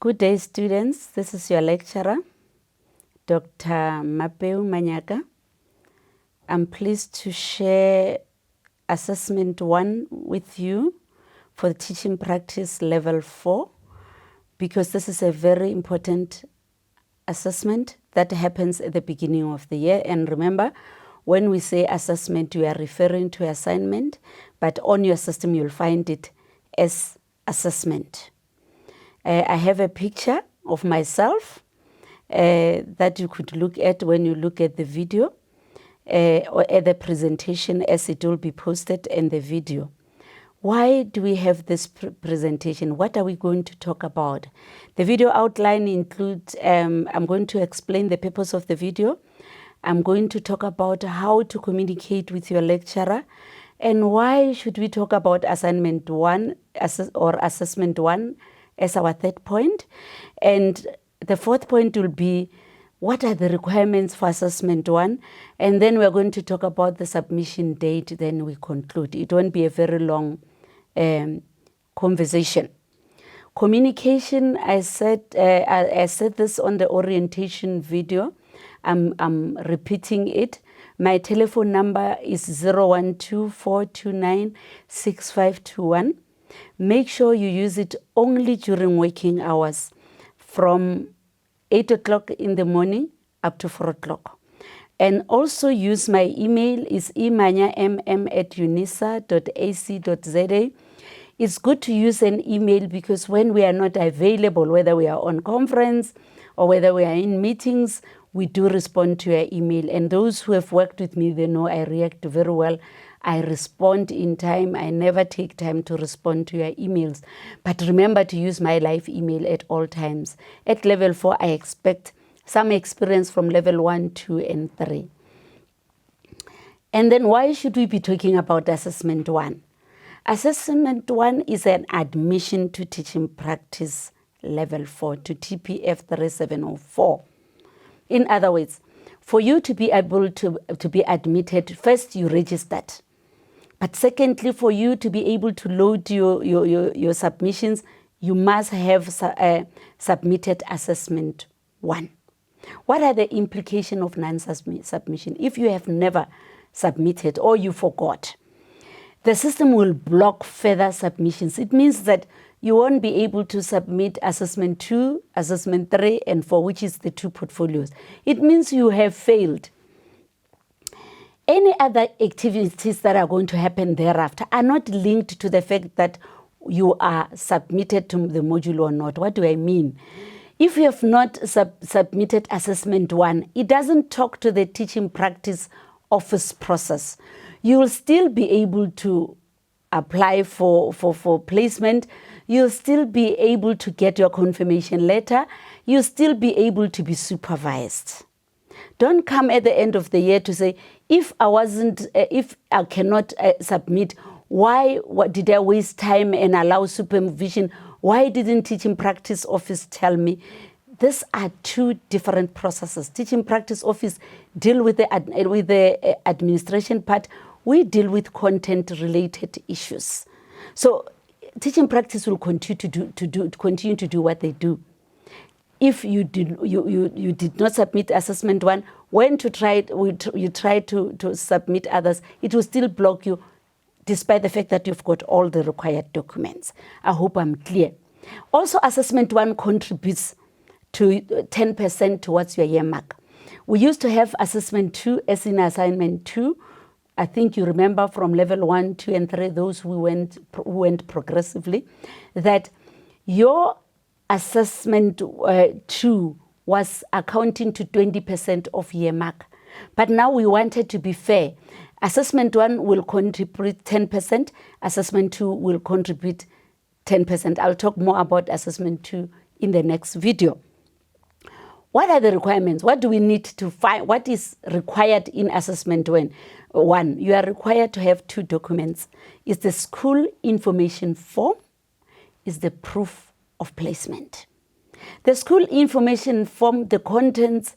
Good day, students. This is your lecturer, Dr. Mmapeu Manyaka. I'm pleased to share Assessment 1 with you for Teaching Practice Level 4 because this is a very important assessment that happens at the beginning of the year. And remember, when we say assessment, we are referring to assignment, but on your system, you'll find it as assessment. I have a picture of myself that you could look at when you look at the video or at the presentation as it will be posted in the video. Why do we have this presentation? What are we going to talk about? The video outline includes, I'm going to explain the purpose of the video. I'm going to talk about how to communicate with your lecturer and why should we talk about assignment 1 or assessment 1 as our third point. And the fourth point will be, what are the requirements for assessment 1? And then we're going to talk about the submission date, then we conclude. It won't be a very long conversation. Communication, I said this on the orientation video. I'm repeating it. My telephone number is 012-429-6521. Make sure you use it only during working hours from 8 o'clock in the morning up to 4 o'clock. And also use my email is emanya@unisa.ac.za. It's good to use an email because when we are not available, whether we are on conference or whether we are in meetings, we do respond to your email. And those who have worked with me, they know I react very well. I respond in time. I never take time to respond to your emails. But remember to use my live email at all times. At level 4, I expect some experience from level 1, 2, and 3. And then why should we be talking about assessment 1? Assessment 1 is an admission to teaching practice level 4 to TPF3704. In other words, for you to be able to be admitted, first you registered. But secondly, for you to be able to load your submissions, you must have submitted assessment 1. What are the implications of non-submission? If you have never submitted or you forgot, the system will block further submissions. It means that you won't be able to submit assessment 2, assessment 3, and 4, which is the 2 portfolios. It means you have failed. Any other activities that are going to happen thereafter are not linked to the fact that you are submitted to the module or not. What do I mean? If you have not submitted assessment 1, it doesn't talk to the teaching practice office process. You will still be able to apply for placement. You'll still be able to get your confirmation letter. You'll still be able to be supervised. Don't come at the end of the year to say, if I cannot submit, what did I waste time and allow supervision? Why didn't teaching practice office tell me? These are 2 different processes. Teaching practice office deal with the administration part. We deal with content-related issues. So teaching practice will continue to do what they do. If you did not submit assessment 1, when you try to submit others, it will still block you, despite the fact that you've got all the required documents. I hope I'm clear. Also, assessment 1 contributes to 10% towards your year mark. We used to have assessment 2 as in assignment 2. I think you remember from level 1, 2, and 3, those who went progressively, that your assessment 2 was accounting to 20% of year mark. But now we wanted to be fair. Assessment 1 will contribute 10%. Assessment 2 will contribute 10%. I'll talk more about assessment 2 in the next video. What are the requirements? What do we need to find? What is required in assessment 1? You are required to have 2 documents. It's the school information form, is the proof of placement. The school information form, the contents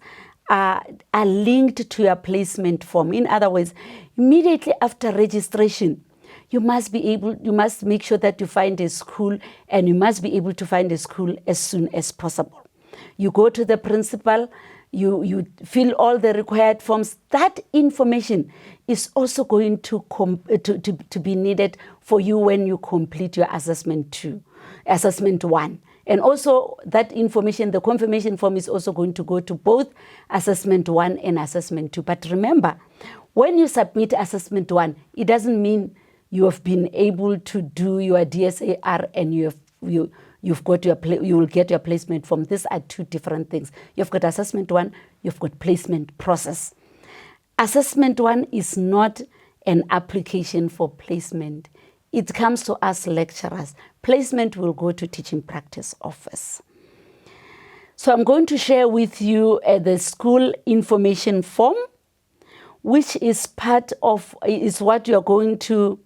are linked to your placement form. In other words, immediately after registration, you must make sure that you find a school, and you must be able to find a school as soon as possible. You go to the principal, you fill all the required forms. That information is also going to be needed for you when you complete your assessment 1. And also that information, the confirmation form, is also going to go to both assessment 1 and assessment 2. But remember, when you submit assessment 1, it doesn't mean you have been able to do your DSAR and you will get your placement form. These are two different things. You've got assessment 1, you've got placement process. Assessment 1 is not an application for placement. It comes to us lecturers. Placement will go to teaching practice office. So I'm going to share with you the school information form, which is what you're going to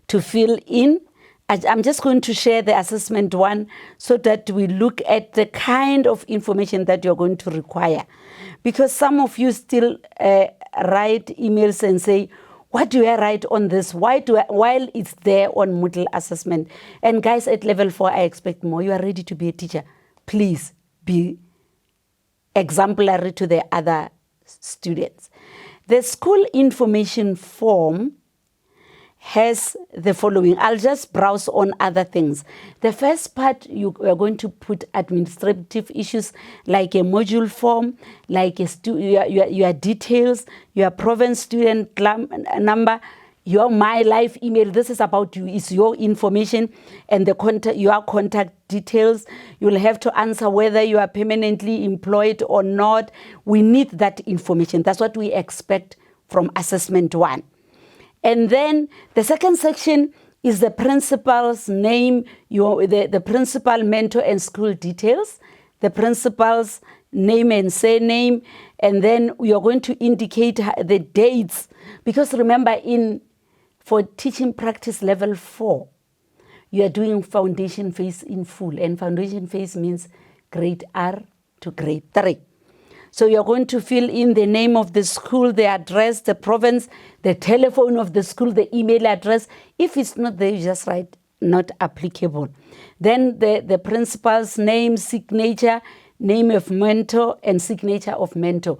fill in. I'm just going to share the assessment 1 so that we look at the kind of information that you're going to require. Because some of you still write emails and say, what do I write on this? While it's there on Moodle assessment. And guys, at level 4, I expect more. You are ready to be a teacher. Please be exemplary to the other students. The school information form has the following. I'll just browse on other things. The first part, you are going to put administrative issues like a module form, like your details, your province student number, your My Life email. This is about you. It's your information and your contact details. You'll have to answer whether you are permanently employed or not. We need that information. That's what we expect from assessment 1. And then the second section is the principal's name, the principal, mentor, and school details, the principal's name and surname, and then you're going to indicate the dates. Because remember, for teaching practice level 4, you are doing foundation phase in full, and foundation phase means grade R to grade 3. So you're going to fill in the name of the school, the address, the province, the telephone of the school, the email address. If it's not there, you just write not applicable. Then the principal's name, signature, name of mentor, and signature of mentor.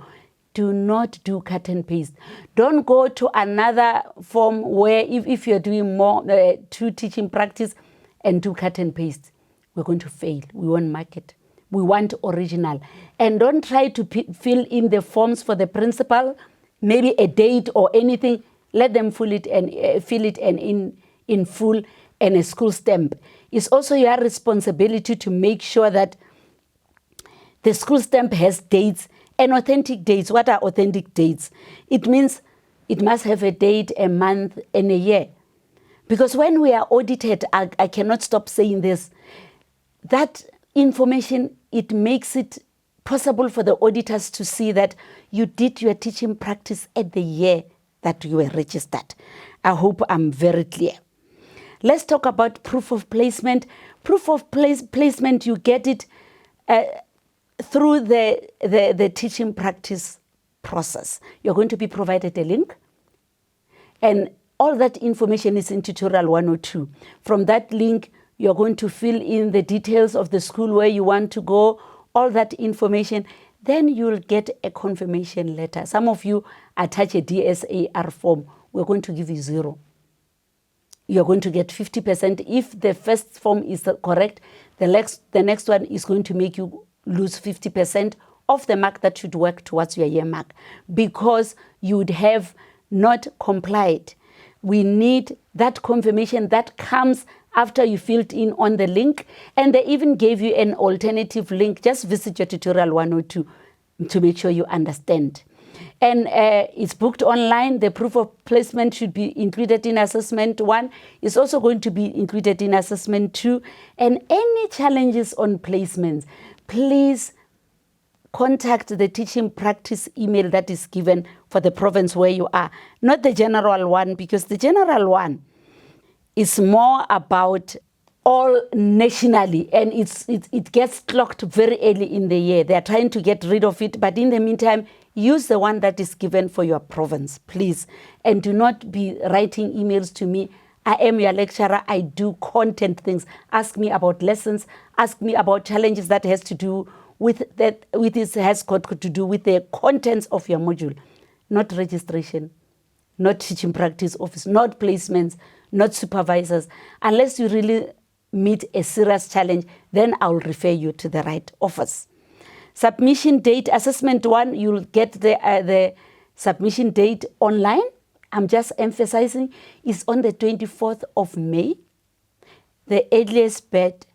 Do not do cut and paste. Don't go to another form where if you're doing more to teaching practice and do cut and paste, we're going to fail. We won't mark it. We want original. And don't try to fill in the forms for the principal, maybe a date or anything. Let them fill it and in full, and a school stamp. It's also your responsibility to make sure that the school stamp has dates and authentic dates. What are authentic dates? It means it must have a date, a month, and a year. Because when we are audited, I cannot stop saying this, that information, it makes it possible for the auditors to see that you did your teaching practice at the year that you were registered. I hope I'm very clear. Let's talk about proof of placement. Proof of placement, you get it through the teaching practice process. You're going to be provided a link, and all that information is in tutorial 102. From that link, you're going to fill in the details of the school where you want to go, all that information. Then you'll get a confirmation letter. Some of you attach a DSAR form. We're going to give you 0. You're going to get 50%. If the first form is correct, the next one is going to make you lose 50% of the mark that should work towards your year mark, because you would have not complied. We need that confirmation that comes after you filled in on the link, and they even gave you an alternative link. Just visit your tutorial 102 to make sure you understand. And it's booked online. The proof of placement should be included in assessment 1. It's also going to be included in assessment 2. And any challenges on placements, please contact the teaching practice email that is given for the province where you are, not the general one, because the general one is more about all nationally, and it gets clocked very early in the year. They're trying to get rid of it, but in the meantime, use the one that is given for your province, please. And do not be writing emails to me. I am your lecturer. I do content things. Ask me about lessons. Ask me about challenges that has to do with that. With this has got to do with the contents of your module, not registration, not teaching practice office, not placements, not supervisors. Unless you really meet a serious challenge, then I'll refer you to the right office. Submission date, assessment 1, you'll get the submission date online. I'm just emphasizing it's on the 24th of May. The earliest bird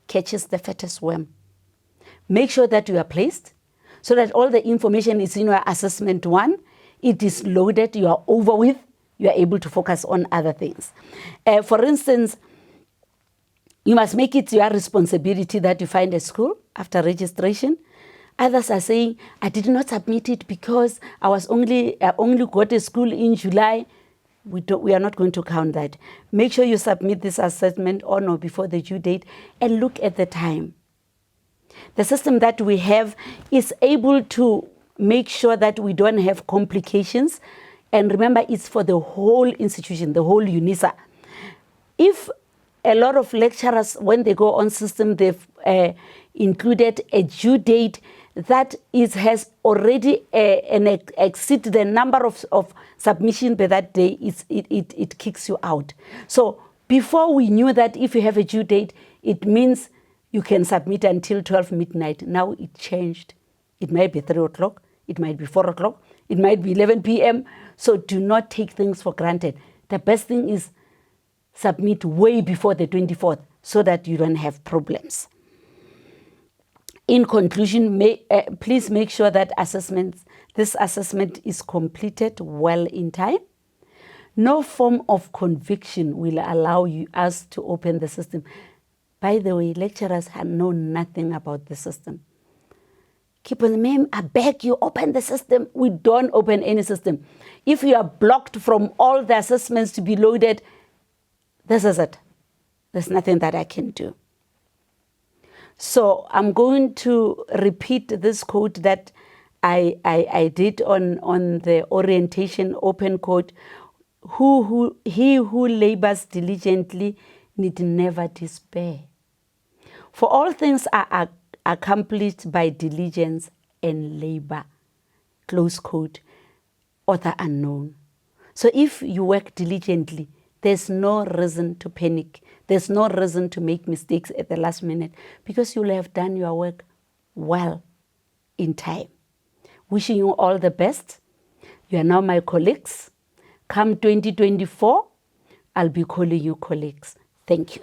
catches the fattest worm. Make sure that you are placed so that all the information is in your assessment 1. It is loaded, you are over with, you are able to focus on other things. For instance, you must make it your responsibility that you find a school after registration. Others are saying, I did not submit it because I only got a school in July. We are not going to count that. Make sure you submit this assessment on or before the due date and look at the time. The system that we have is able to make sure that we don't have complications. And remember, it's for the whole institution, the whole UNISA. If a lot of lecturers, when they go on system, they've included a due date that has already exceeded the number of submission by that day, it kicks you out. So before we knew that if you have a due date, it means you can submit until 12 midnight. Now it changed. It might be 3 o'clock, it might be 4 o'clock, it might be 11 p.m. So do not take things for granted. The best thing is submit way before the 24th so that you don't have problems. In conclusion, please make sure that this assessment is completed well in time. No form of conviction will allow us to open the system. By the way, lecturers know nothing about the system. Keep on, ma'am, I beg you, open the system. We don't open any system. If you are blocked from all the assessments to be loaded, this is it. There's nothing that I can do. So I'm going to repeat this code that I did on the orientation open code. He who labors diligently need never despair. For all things are accomplished by diligence and labor. Close quote. Author unknown. So if you work diligently, there's no reason to panic. There's no reason to make mistakes at the last minute because you'll have done your work well in time. Wishing you all the best. You are now my colleagues. Come 2024, I'll be calling you colleagues. Thank you.